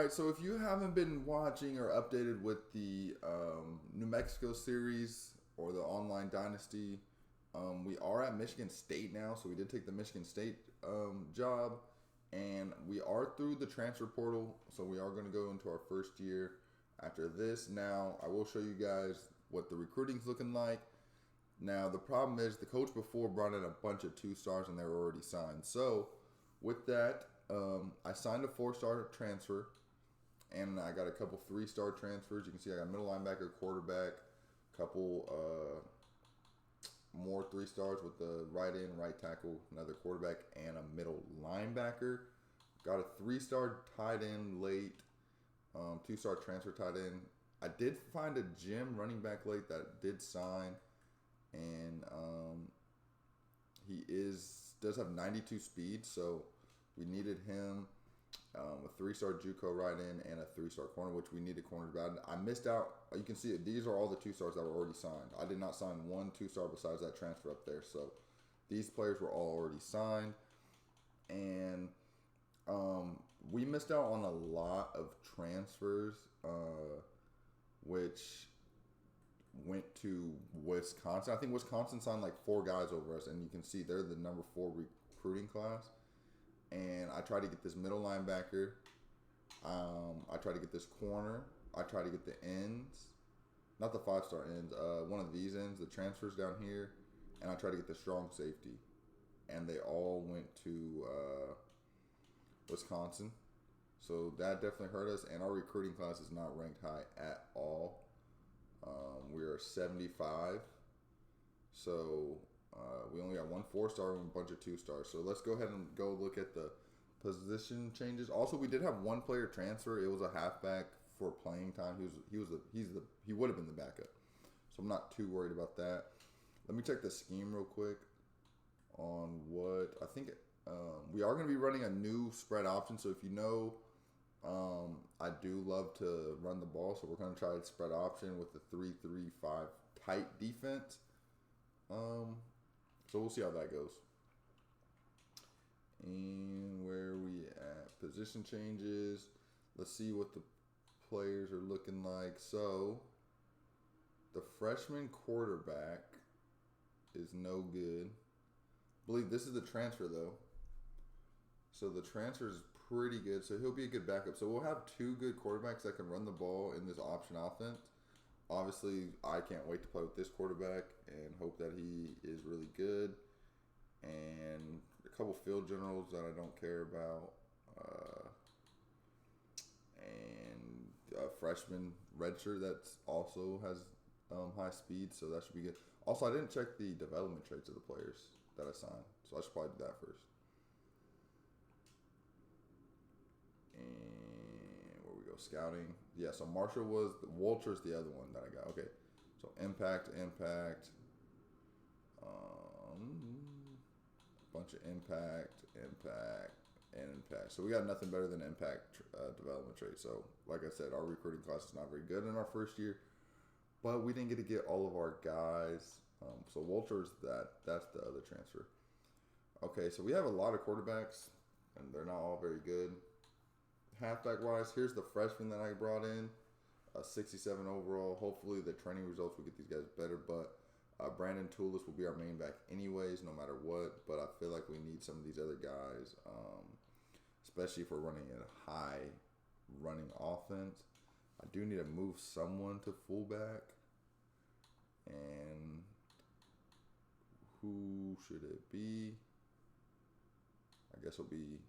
All right, so if you haven't been watching or updated with the New Mexico series or the online Dynasty, we are at Michigan State now. So we did take the Michigan State job, and we are through the transfer portal. So we are going to go into our first year after this. Now, I will show you guys what the recruiting's looking like. Now, the problem is the coach before brought in a bunch of 2-stars and they were already signed. So with that, I signed a 4-star transfer. And I got a couple 3-star transfers. You can see I got middle linebacker, quarterback, couple more 3-stars with the right end, right tackle, another quarterback, and a middle linebacker. Got a 3-star tight end late, 2-star transfer tight end. I did find a gym running back late that did sign, and he does have 92 speed, so we needed him. A 3-star JUCO right in and a 3-star corner, which we needed corners bad. I missed out. You can see it. These are all the 2-stars that were already signed. I did not sign one 2-star besides that transfer up there. So these players were all already signed, and we missed out on a lot of transfers, which went to Wisconsin. I think Wisconsin signed like 4 guys over us, and you can see they're the number 4 recruiting class. And I tried to get this middle linebacker. I tried to get this corner. I tried to get the ends. Not the 5-star ends. One of these ends, the transfers down here. And I tried to get the strong safety. And they all went to Wisconsin. So that definitely hurt us. And our recruiting class is not ranked high at all. We are 75. So we only got one 4-star and a bunch of 2-stars. So let's go ahead and go look at the position changes. Also, we did have one player transfer. It was a halfback for playing time. He would have been the backup. So I'm not too worried about that. Let me check the scheme real quick on what I think. We are going to be running a new spread option. So if you know, I do love to run the ball. So we're going to try the spread option with the 3-3-5 tight defense. So we'll see how that goes. And where are we at? Position changes. Let's see what the players are looking like. So the freshman quarterback is no good. I believe this is the transfer though. So the transfer is pretty good. So he'll be a good backup. So we'll have 2 good quarterbacks that can run the ball in this option offense. Obviously, I can't wait to play with this quarterback and hope that he is really good. And a couple field generals that I don't care about. And a freshman redshirt that also has high speed, so that should be good. Also, I didn't check the development traits of the players that I signed, so I should probably do that first. And where we go, scouting. Yeah, so Marshall was, Walter's the other one that I got. Okay, so impact. Bunch of impact. So we got nothing better than impact development trait. So like I said, our recruiting class is not very good in our first year, but we didn't get to get all of our guys. So Walter's that's the other transfer. Okay, so we have a lot of quarterbacks, and they're not all very good. Halfback wise, here's the freshman that I brought in, 67 overall. Hopefully the training results will get these guys better, but Brandon Toulis will be our main back anyways, no matter what. But I feel like we need some of these other guys, especially if we're running a high running offense. I do need to move someone to fullback, and who should it be? I guess it'll be.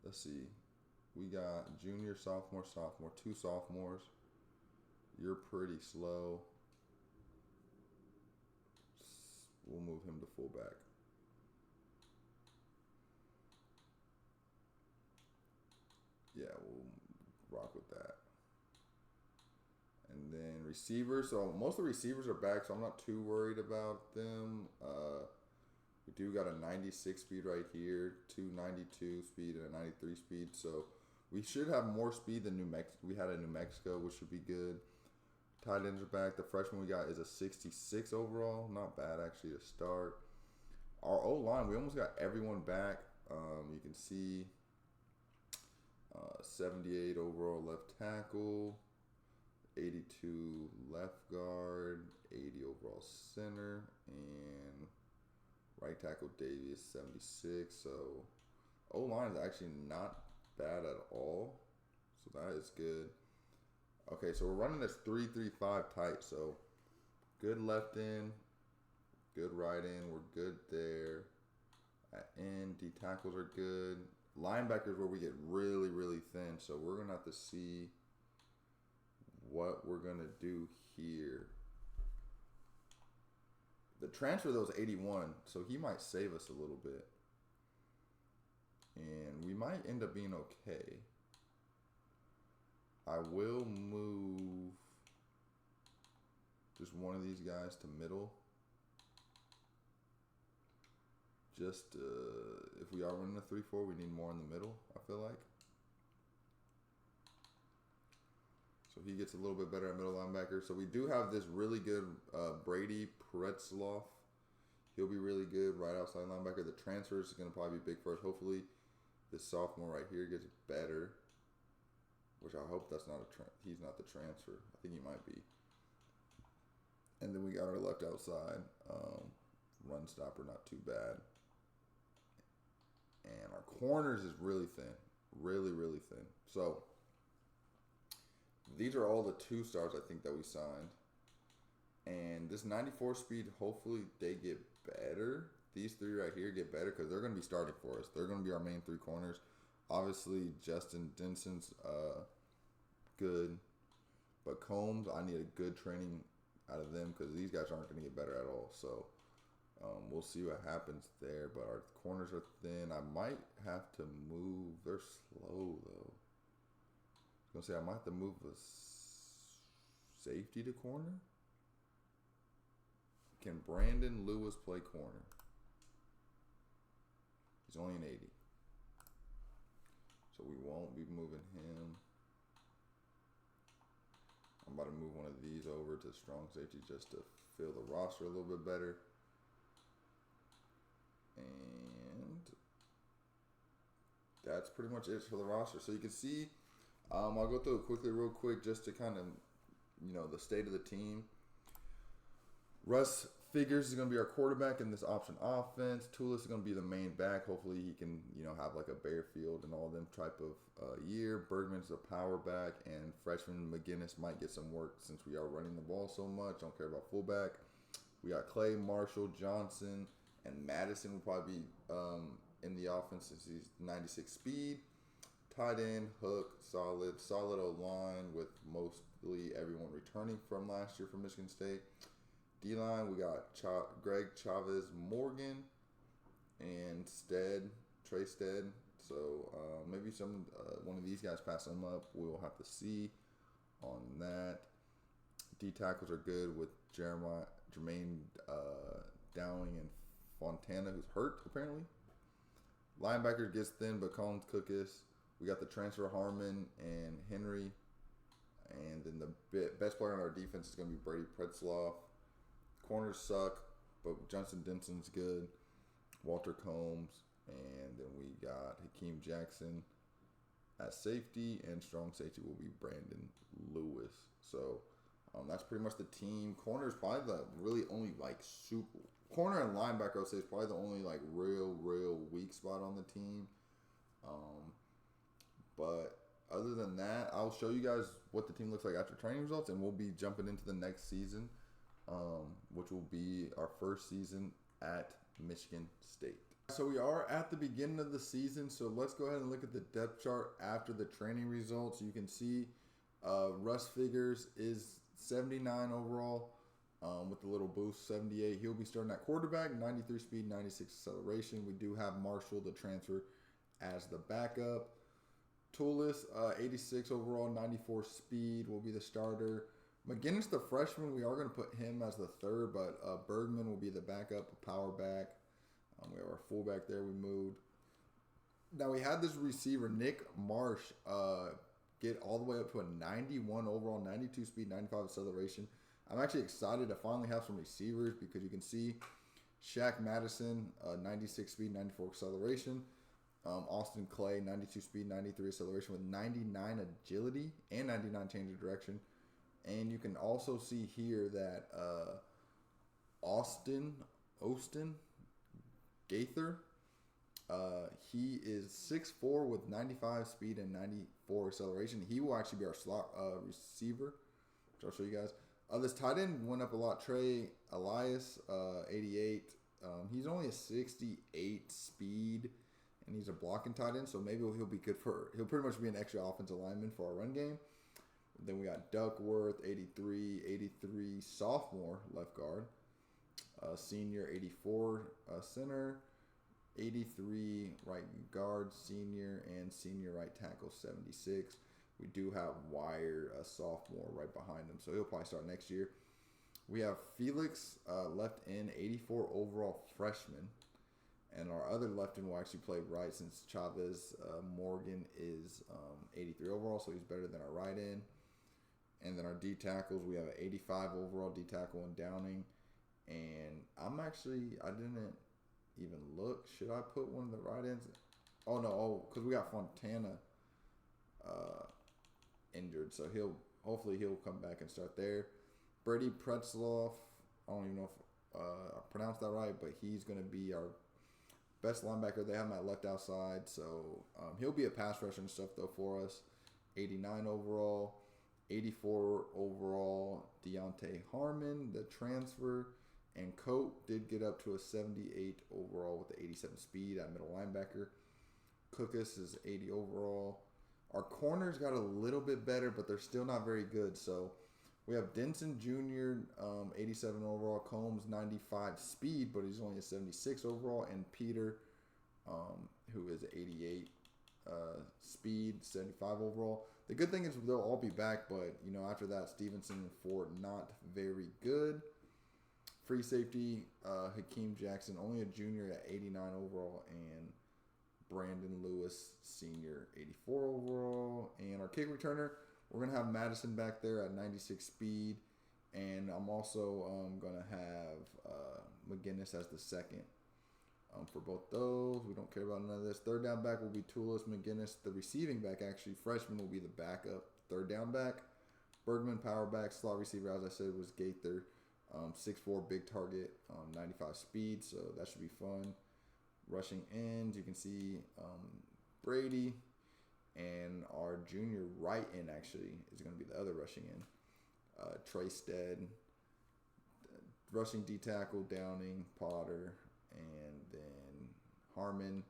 Let's see. We got junior, sophomore, 2 sophomores. You're pretty slow. We'll move him to fullback. Yeah, we'll rock with that. And then receivers. So most of the receivers are back, so I'm not too worried about them. We do got a 96 speed right here, 292 speed, and a 93 speed. So we should have more speed than New Mexico. We had in New Mexico, which should be good. Tight ends are back. The freshman we got is a 66 overall. Not bad, actually, to start. Our O-line, we almost got everyone back. You can see 78 overall left tackle, 82 left guard, 80 overall center, and right tackle Davies 76. So O-line is actually not bad at all. So that is good. Okay, so we're running this 3-3-5 tight. So good left end, good right end. We're good there. At end, D tackles are good. Linebackers where we get really, really thin. So we're going to have to see what we're going to do here. The transfer, though, is 81. So he might save us a little bit. And we might end up being okay. I will move just one of these guys to middle. Just if we are running a 3-4, we need more in the middle, I feel like. So he gets a little bit better at middle linebacker. So we do have this really good Brady Pretzloff. He'll be really good right outside linebacker. The transfer is going to probably be big for us. Hopefully this sophomore right here gets better. Which I hope that's not he's not the transfer. I think he might be. And then we got our left outside. Run stopper, not too bad. And our corners is really thin. Really, really thin. So these are all the 2-stars I think that we signed. And this 94 speed, hopefully they get better. These 3 right here get better because they're going to be starting for us. They're going to be our main 3 corners. Obviously, Justin Denson's good. But Combs, I need a good training out of them because these guys aren't going to get better at all. So we'll see what happens there. But our corners are thin. I might have to move. They're slow, though. I was going to say I might have to move a safety to corner. Can Brandon Lewis play corner? He's only an 80. So we won't be moving him. I'm about to move one of these over to strong safety just to fill the roster a little bit better. And that's pretty much it for the roster. So you can see, I'll go through it quickly, real quick, just to kind of, the state of the team. Russ Figures is going to be our quarterback in this option offense. Toulis is going to be the main back. Hopefully he can, have like a Bearfield and all them type of year. Bergman's a power back, and freshman McGinnis might get some work since we are running the ball so much. Don't care about fullback. We got Clay, Marshall, Johnson, and Madison will probably be in the offense since he's 96 speed. Tight end, Hook, solid O-line with mostly everyone returning from last year from Michigan State. D-line, we got Greg Chavez Morgan and Trey Stead. So maybe one of these guys pass them up. We'll have to see on that. D tackles are good with Jermaine Dowling and Fontana, who's hurt apparently. Linebacker gets thin, but Collins Cookus. We got the transfer Harmon and Henry. And then the best player on our defense is going to be Brady Pretzloff. Corners suck, but Justin Denson's good. Walter Combs. And then we got Hakeem Jackson at safety. And strong safety will be Brandon Lewis. So that's pretty much the team. Corner is probably the really only super. Corner and linebacker, I would say, is probably the only real weak spot on the team. But other than that, I'll show you guys what the team looks like after training results, and we'll be jumping into the next season, which will be our first season at Michigan State. So we are at the beginning of the season, so let's go ahead and look at the depth chart after the training results. You can see Russ Figures is 79 overall with the little boost, 78. He'll be starting at quarterback, 93 speed, 96 acceleration. We do have Marshall, the transfer, as the backup. Toulis, 86 overall, 94 speed, will be the starter. McGinnis, the freshman, we are going to put him as the third, but Bergman will be the backup, power back. We have our fullback there we moved. Now, we had this receiver, Nick Marsh, get all the way up to a 91 overall, 92 speed, 95 acceleration. I'm actually excited to finally have some receivers because you can see Shaq Madison, 96 speed, 94 acceleration. Austin Clay, 92 speed, 93 acceleration with 99 agility and 99 change of direction. And you can also see here that Austin Gaither, he is 6'4" with 95 speed and 94 acceleration. He will actually be our slot receiver, which I'll show you guys. This tight end went up a lot. Trey Elias, 88. He's only a 68 speed, and he's a blocking tight end, so maybe he'll be good for. He'll pretty much be an extra offensive lineman for our run game. Then we got Duckworth, 83 sophomore left guard, senior 84 center, 83 right guard senior, and senior right tackle 76. We do have Wire, a sophomore, right behind him, so he'll probably start next year. We have Felix, left end, 84 overall freshman. And our other left end will actually play right since Chavez Morgan is 83 overall, so he's better than our right end. And then our D tackles, we have an 85 overall D tackle in Downing. And I didn't even look. Should I put one of the right ends? Oh, no, because we got Fontana injured, so hopefully he'll come back and start there. Brady Pretzloff, I don't even know if I pronounced that right, but he's going to be our best linebacker. They have him at left outside, so he'll be a pass rusher and stuff, though, for us. 89 overall, 84 overall, Deontay Harmon, the transfer, and Coat did get up to a 78 overall with the 87 speed at middle linebacker. Cookus is 80 overall. Our corners got a little bit better, but they're still not very good, so we have Denson Jr., 87 overall, Combs, 95 speed, but he's only a 76 overall, and Peter, who is 88 speed, 75 overall. The good thing is they'll all be back, but, after that, Stevenson and Ford, not very good. Free safety, Hakeem Jackson, only a junior at 89 overall, and Brandon Lewis, senior, 84 overall. And our kick returner, we're going to have Madison back there at 96 speed. And I'm also going to have McGinnis as the second for both those. We don't care about none of this. Third down back will be Toulis McGinnis. The receiving back, actually, freshman, will be the backup third down back. Bergman, power back. Slot receiver, as I said, was Gaither. 6'4", big target, 95 speed, so that should be fun. Rushing ends, you can see Brady, and our junior right end actually is going to be the other rushing end. Trey Stead, rushing D tackle, Downing, Potter, and then Harmon,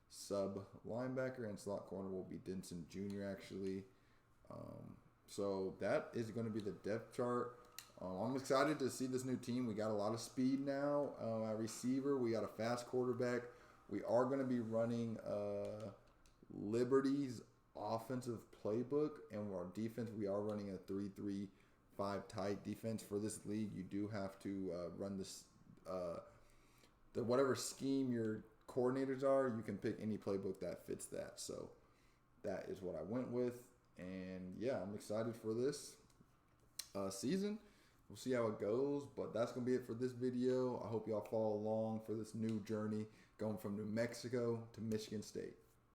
sub linebacker, and slot corner will be Denson Jr. actually. So that is going to be the depth chart. I'm excited to see this new team. We got a lot of speed now at receiver. We got a fast quarterback. We are going to be running Liberty's offensive playbook, and our defense, we are running a 3-3-5 tight defense for this league. You do have to run this, whatever scheme your coordinators are. You can pick any playbook that fits that. So that is what I went with, and yeah, I'm excited for this season. We'll see how it goes, but that's going to be it for this video. I hope y'all follow along for this new journey going from New Mexico to Michigan State.